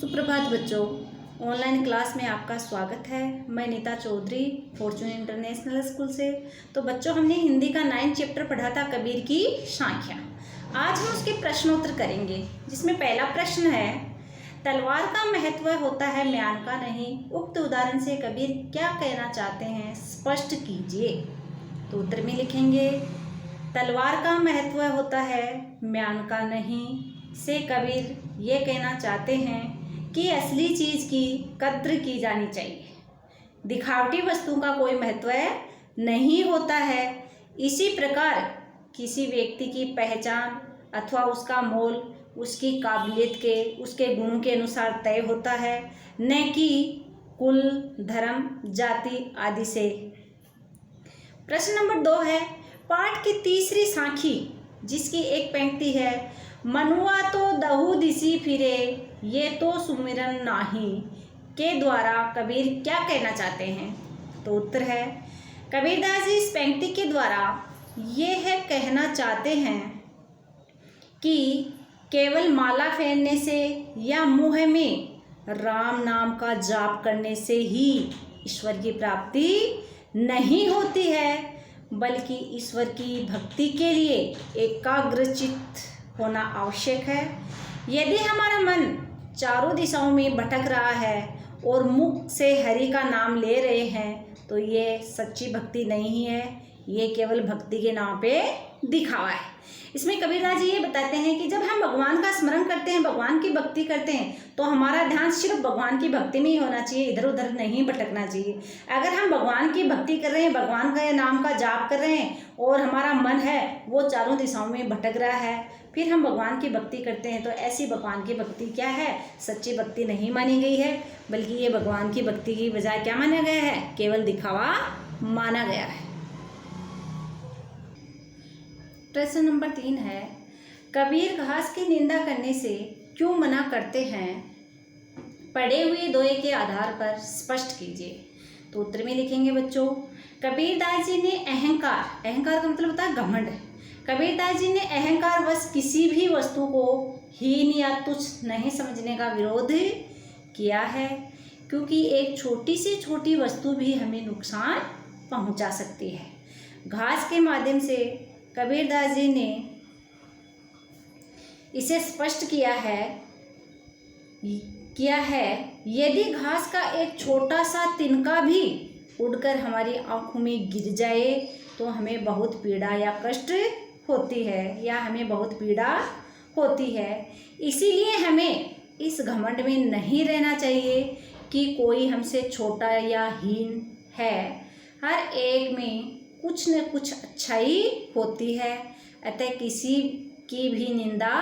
सुप्रभात बच्चों, online class में आपका स्वागत है। मैं Neeta Chaudhary Fortune International School से। तो बच्चों, हमने हिंदी का 9 चैप्टर पढ़ा था, कबीर की सांख्या। आज हम उसके प्रश्नोत्तर करेंगे, जिसमें पहला प्रश्न है, तलवार का महत्व होता है म्यान का नहीं। उक्त उदाहरण से कबीर क्या कहना चाहते हैं, स्पष्ट कीजिए। तो उत्तर में लिखेंगे, तलवार का महत्व होता है म्यान का नहीं से कबीर ये कहना चाहते हैं कि असली चीज़ की कद्र की जानी चाहिए। दिखावटी वस्तु का कोई महत्व नहीं होता है। इसी प्रकार किसी व्यक्ति की पहचान अथवा उसका मोल उसकी काबिलियत के, उसके गुणों के अनुसार तय होता है, न कि कुल, धर्म, जाति आदि से। प्रश्न नंबर 2 है, पाठ की तीसरी साखी जिसकी एक पंक्ति है, मनुआ तो दहु दिसी फिरे ये तो सुमिरन नाही, के द्वारा कबीर क्या कहना चाहते हैं। तो उत्तर है, कबीरदास जी इस पंक्ति के द्वारा ये है कहना चाहते हैं कि केवल माला फेरने से या मुँह में राम नाम का जाप करने से ही ईश्वर की प्राप्ति नहीं होती है, बल्कि ईश्वर की भक्ति के लिए एकाग्रचित्त होना आवश्यक है। यदि हमारा मन चारों दिशाओं में भटक रहा है और मुख से हरि का नाम ले रहे हैं, तो ये सच्ची भक्ति नहीं है, ये केवल भक्ति के नाम पे दिखावा है। इसमें कबीरदास जी ये बताते हैं कि जब हम भगवान का स्मरण करते हैं, भगवान की भक्ति करते हैं, तो हमारा ध्यान सिर्फ भगवान की भक्ति में ही होना चाहिए, इधर उधर नहीं भटकना चाहिए। अगर हम भगवान की भक्ति कर रहे हैं, भगवान का नाम का जाप कर रहे हैं और हमारा मन है वो चारों दिशाओं में भटक रहा है, फिर हम भगवान की भक्ति करते हैं, तो ऐसी भगवान की भक्ति क्या है, सच्ची भक्ति नहीं मानी गई है, बल्कि ये भगवान की भक्ति की बजाय क्या माना गया है, केवल दिखावा माना गया है। प्रश्न नंबर 3 है, कबीर घास की निंदा करने से क्यों मना करते हैं, पढ़े हुए दोहे के आधार पर स्पष्ट कीजिए। तो उत्तर में लिखेंगे बच्चों, कबीरदास जी ने अहंकार का मतलब होता है घमंड। कबीरदास जी ने अहंकार वश किसी भी वस्तु को हीन या तुच्छ नहीं समझने का विरोध किया है, क्योंकि एक छोटी से छोटी वस्तु भी हमें नुकसान पहुंचा सकती है। घास के माध्यम से कबीरदास जी ने इसे स्पष्ट किया है, यदि घास का एक छोटा सा तिनका भी उड़कर हमारी आंखों में गिर जाए तो हमें बहुत पीड़ा या कष्ट होती है, या हमें बहुत पीड़ा होती है। इसीलिए हमें इस घमंड में नहीं रहना चाहिए कि कोई हमसे छोटा या हीन है। हर एक में कुछ न कुछ अच्छाई होती है, अतः किसी की भी निंदा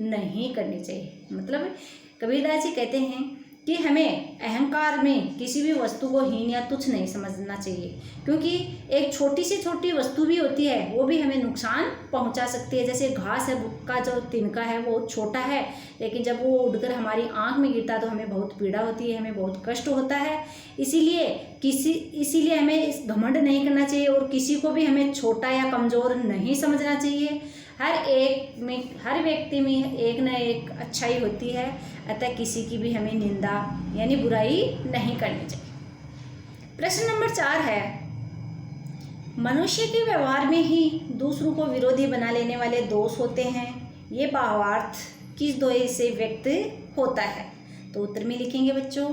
नहीं करनी चाहिए। मतलब कबीरदास जी कहते हैं कि हमें अहंकार में किसी भी वस्तु को हीन या तुच्छ नहीं समझना चाहिए, क्योंकि एक छोटी से छोटी वस्तु भी होती है, वो भी हमें नुकसान पहुंचा सकती है। जैसे घास है का जो तिनका है वो छोटा है, लेकिन जब वो उड़कर हमारी आंख में गिरता है तो हमें बहुत पीड़ा होती है, हमें बहुत कष्ट होता है। इसीलिए हमें इस घमंड नहीं करना चाहिए और किसी को भी हमें छोटा या कमज़ोर नहीं समझना चाहिए। हर व्यक्ति में एक न एक अच्छाई होती है, अतः किसी की भी हमें निंदा यानी बुराई नहीं करनी चाहिए। प्रश्न नंबर 4 है, मनुष्य के व्यवहार में ही दूसरों को विरोधी बना लेने वाले दोष होते हैं, ये भावार्थ किस दोहे से व्यक्त होता है। तो उत्तर में लिखेंगे बच्चों,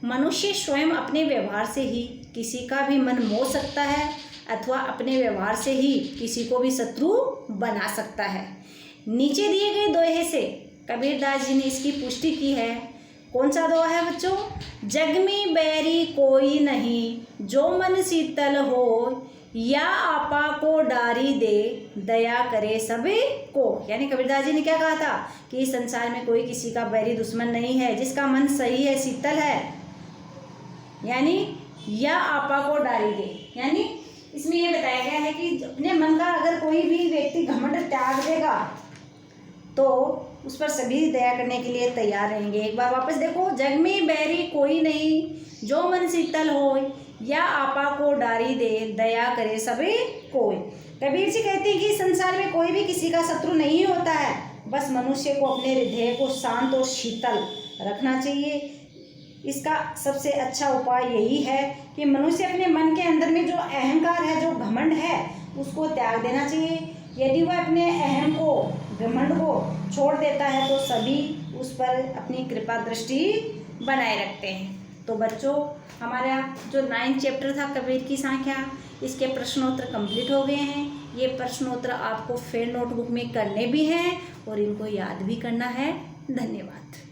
मनुष्य स्वयं अपने व्यवहार से ही किसी का भी मन मोह सकता है, अथवा अपने व्यवहार से ही किसी को भी शत्रु बना सकता है। नीचे दिए गए दोहे से कबीरदास जी ने इसकी पुष्टि की है। कौन सा दोहा है बच्चों, जग में बैरी कोई नहीं, जो मन शीतल हो, या आपा को डारी दे, दया करे सभी को। यानी कबीरदास जी ने क्या कहा था कि इस संसार में कोई किसी का बैरी दुश्मन नहीं है, जिसका मन सही है, शीतल है, यानी या आपा को डारी दे। यानी इसमें यह बताया गया है कि अपने मन का अगर कोई भी व्यक्ति घमंड त्याग देगा तो उस पर सभी दया करने के लिए तैयार रहेंगे। एक बार वापस देखो, जग में बैरी कोई नहीं, जो मन शीतल हो, या आपा को डारी दे, दया करे सभी कोई। कबीर जी कहते हैं कि संसार में कोई भी किसी का शत्रु नहीं होता है, बस मनुष्य को अपने हृदय को शांत और शीतल रखना चाहिए। इसका सबसे अच्छा उपाय यही है कि मनुष्य अपने मन के अंदर में जो अहंकार है, जो घमंड है, उसको त्याग देना चाहिए। यदि वह अपने अहम को, घमंड को छोड़ देता है तो सभी उस पर अपनी कृपा दृष्टि बनाए रखते हैं। तो बच्चों, हमारा जो 9th चैप्टर था कबीर की सांख्या, इसके प्रश्नोत्तर कंप्लीट हो गए हैं। ये प्रश्नोत्तर आपको फिर नोटबुक में करने भी हैं और इनको याद भी करना है। धन्यवाद।